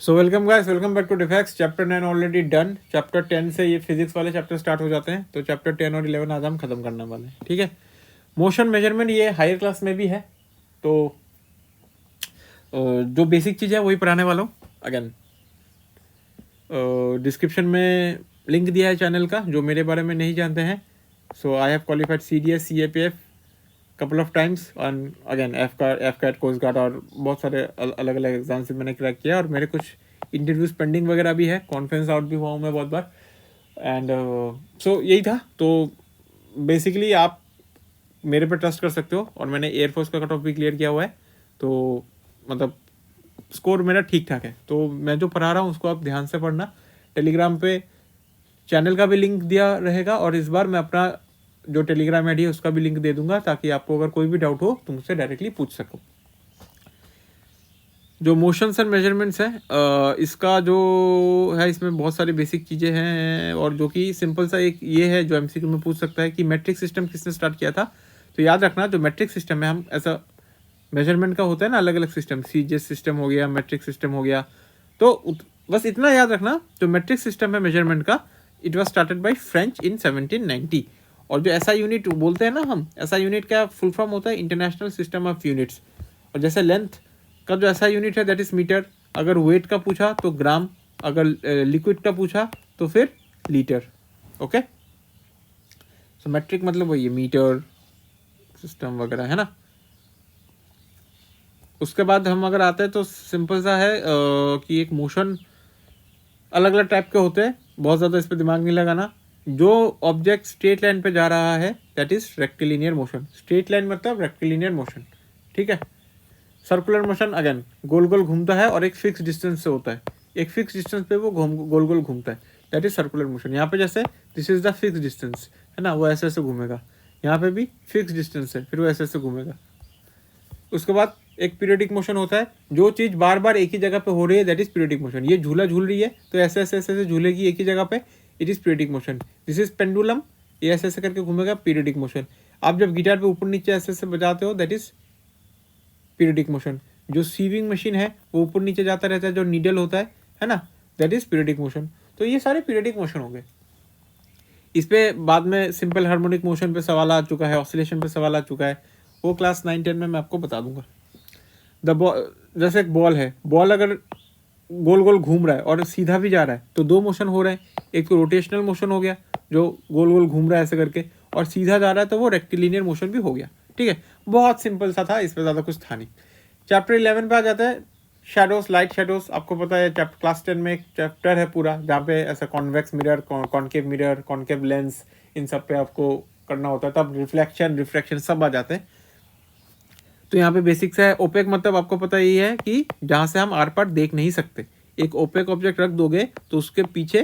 So welcome guys, welcome back to Defex. Chapter 9 already done. Chapter 10 से ये physics वाले chapter start हो जाते हैं, तो चैप्टर 10 और 11 आज हम खत्म करने वाले हैं। ठीक है, मोशन मेजरमेंट ये हायर क्लास में भी है, तो जो बेसिक चीज़ है वही पढ़ाने वाला हूँ। अगेन डिस्क्रिप्शन में लिंक दिया है चैनल का, जो मेरे बारे में नहीं जानते हैं। So I have qualified CDS CAPF couple of times, और again AFCAT coast guard और बहुत सारे अलग अलग एग्जाम्स भी मैंने क्रैक किया, और मेरे कुछ इंटरव्यूज़ पेंडिंग वगैरह भी है। कॉन्फ्रेंस आउट भी हुआ हूँ मैं बहुत बार। एंड सो यही था। तो बेसिकली आप मेरे पे ट्रस्ट कर सकते हो, और मैंने एयरफोर्स का कट ऑफ भी क्लियर किया हुआ है, तो मतलब स्कोर मेरा ठीक ठाक है। तो मैं जो पढ़ा रहा हूँ उसको आप ध्यान से पढ़ना। टेलीग्राम पे चैनल का भी लिंक दिया रहेगा, और इस बार मैं अपना जो टेलीग्राम आईडी है उसका भी लिंक दे दूंगा, ताकि आपको अगर कोई भी डाउट हो तो मुझसे डायरेक्टली पूछ सको। जो मोशंस एंड मेजरमेंट्स है, इसका जो है, इसमें बहुत सारी बेसिक चीज़ें हैं, और जो कि सिंपल सा एक ये है जो MCQ में पूछ सकता है कि मैट्रिक सिस्टम किसने स्टार्ट किया था। तो याद रखना, जो मैट्रिक सिस्टम है, हम ऐसा मेजरमेंट का होता है ना अलग अलग सिस्टम, CGS सिस्टम हो गया, मैट्रिक सिस्टम हो गया, तो बस इतना याद रखना, जो मैट्रिक सिस्टम है मेजरमेंट का, it was started by French in 1790। और जो ऐसा यूनिट बोलते हैं ना हम, ऐसा यूनिट का फुल फॉर्म होता है इंटरनेशनल सिस्टम ऑफ यूनिट्स। और जैसे लेंथ का जो ऐसा यूनिट है दैट इज मीटर, अगर वेट का पूछा तो ग्राम, अगर लिक्विड का पूछा तो फिर लीटर। ओके, सो मैट्रिक मतलब वही है, मीटर सिस्टम वगैरह है ना। उसके बाद हम अगर आते हैं तो सिंपल सा है कि एक मोशन अलग अलग टाइप के होते हैं, बहुत ज़्यादा इस पर दिमाग नहीं लगाना। जो ऑब्जेक्ट स्ट्रेट लाइन पे जा रहा है that is rectilinear motion. Straight line मतलब रेक्टिलिनियर मोशन, ठीक है। सर्कुलर मोशन अगेन गोल गोल घूमता है और एक फिक्स डिस्टेंस से होता है, एक फिक्स डिस्टेंस पे वो गोल गोल घूमता है, दैट इज सर्कुलर मोशन। यहाँ पे जैसे this is the fix distance है ना, वो ऐसे ऐसे घूमेगा। यहाँ पे भी फिक्स डिस्टेंस है, फिर वो ऐसे ऐसे घूमेगा। उसके बाद एक पीरियडिक मोशन होता है, जो चीज़ बार बार एक ही जगह पे हो रही है दैट इज पीरियडिक मोशन। ये झूला झूल रही है तो ऐसे ऐसे ऐसे ऐसे झूलेगी एक ही जगह पे, it is periodic motion. This is pendulum, ये ऐसे ऐसे करके घूमेगा, पीरियडिक मोशन। आप जब गिटार पे ऊपर नीचे ऐसे ऐसे बजाते हो दैट इज पीरियडिक मोशन। जो सीविंग मशीन है वो ऊपर नीचे जाता रहता है, जो नीडल होता है ना, दैट इज पीरियडिक मोशन। तो ये सारे पीरियडिक मोशन हो गए। इस पे बाद में सिंपल हार्मोनिक मोशन पे सवाल आ चुका है, ऑसिलेशन पे सवाल आ चुका है, वो क्लास 9-10 में मैं आपको बता दूंगा। जैसे एक बॉल है, बॉल अगर गोल गोल घूम रहा है और सीधा भी जा रहा है तो दो मोशन हो रहे हैं। एक तो रोटेशनल मोशन हो गया, जो गोल गोल घूम रहा है ऐसे करके, और सीधा जा रहा है तो वो रेक्टिलिनियर मोशन भी हो गया। ठीक है, बहुत सिंपल सा था, इसमें ज़्यादा कुछ था नहीं। चैप्टर 11 पे आ जाता है, शेडोज, लाइट शेडोज। आपको पता है क्लास 10 में एक चैप्टर है पूरा, जहाँ पे ऐसा कॉन्वेक्स मिरर, कॉन्केव लेंस, इन सब पे आपको करना होता है। तब रिफ्लेक्शन सब आ जाते हैं। तो यहाँ पे बेसिक्स है। ओपेक मतलब आपको पता ही है कि जहाँ से हम आर पार देख नहीं सकते। एक ओपेक ऑब्जेक्ट रख दोगे तो उसके पीछे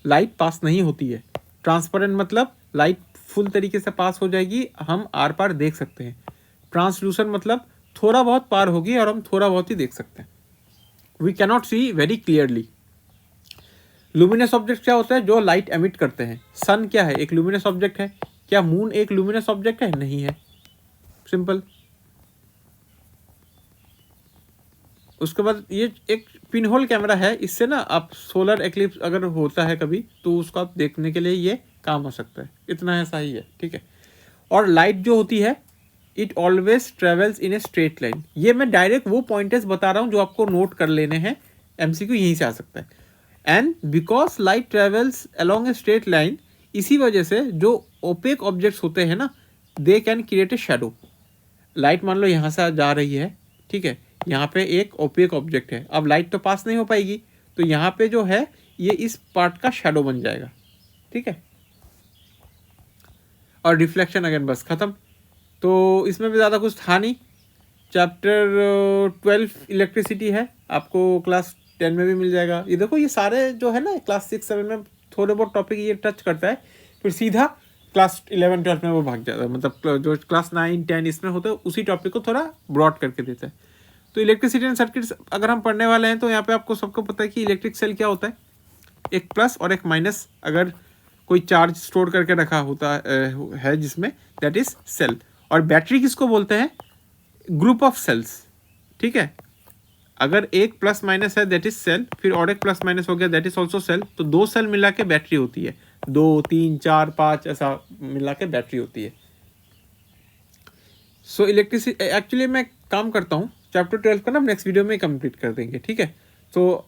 लाइट पास नहीं होती है। ट्रांसपेरेंट मतलब लाइट फुल तरीके से पास हो जाएगी, हम आर पार देख सकते हैं। ट्रांसलूसेंट मतलब थोड़ा बहुत पार होगी और हम थोड़ा बहुत ही देख सकते हैं। We cannot see very clearly. Luminous object क्या होता है? जो लाइट एमिट करते हैं। सन क्या है? एक लुमिनस ऑब्जेक्ट है। क्या मून एक लुमिनस ऑब्जेक्ट है? नहीं है, सिंपल। उसके बाद ये एक पिनहोल कैमरा है, इससे ना आप सोलर एक्लिप्स अगर होता है कभी तो उसको आप देखने के लिए ये काम आ सकता है। इतना ऐसा ही है, ठीक है। और लाइट जो होती है, it always travels in a straight line. ये मैं डायरेक्ट वो पॉइंटर्स बता रहा हूँ जो आपको नोट कर लेने हैं, MCQ यहीं से आ सकता है। And because light travels along a straight line, इसी वजह से जो ओपेक ऑब्जेक्ट्स होते हैं ना, they can create a shadow. Light मान लो यहाँ से जा रही है, ठीक है, यहाँ पे एक ओपेक ऑब्जेक्ट है, अब लाइट तो पास नहीं हो पाएगी, तो यहाँ पे जो है ये इस पार्ट का शेडो बन जाएगा, ठीक है। और रिफ्लेक्शन अगेन, बस खत्म। तो इसमें भी ज़्यादा कुछ था नहीं। चैप्टर 12 इलेक्ट्रिसिटी है, आपको क्लास 10 में भी मिल जाएगा। ये देखो, ये सारे जो है ना क्लास 6-7 में थोड़े बहुत टॉपिक ये टच करता है, फिर सीधा क्लास 11-12 में वो भाग जाता है। मतलब जो क्लास 9-10 इसमें होता है उसी टॉपिक को थोड़ा ब्रॉड करके देता है। तो इलेक्ट्रिसिटी एंड सर्किट्स अगर हम पढ़ने वाले हैं तो यहाँ पे आपको सबको पता है कि इलेक्ट्रिक सेल क्या होता है, एक प्लस और एक माइनस। अगर कोई चार्ज स्टोर करके रखा होता है जिसमें, दैट इज सेल। और बैटरी किसको बोलते हैं? ग्रुप ऑफ सेल्स, ठीक है। अगर एक प्लस माइनस है दैट इज सेल, फिर और एक प्लस माइनस हो गया दैट इज ऑल्सो सेल, तो 2 सेल मिला के बैटरी होती है, 2 3 4 5 ऐसा मिला के बैटरी होती है। सो इलेक्ट्रिसिटी एक्चुअली मैं काम करता हूँ, चैप्टर 12 का ना नेक्स्ट वीडियो में कंप्लीट कर देंगे, ठीक है। सो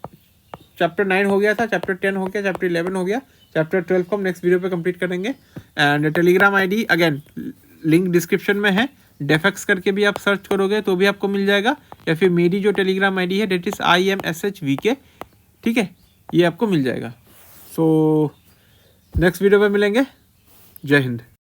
चैप्टर 9 हो गया था, चैप्टर 10 हो गया, चैप्टर 11 हो गया, चैप्टर 12 को हम नेक्स्ट वीडियो पे कंप्लीट करेंगे। And Telegram ID again link description में है, डेफेक्स करके भी आप सर्च करोगे तो भी आपको मिल जाएगा, या फिर मेरी जो टेलीग्राम आईडी है डेट इज़ IMSHVK, ठीक है, ये आपको मिल जाएगा। सो नेक्स्ट वीडियो पे मिलेंगे। जय हिंद।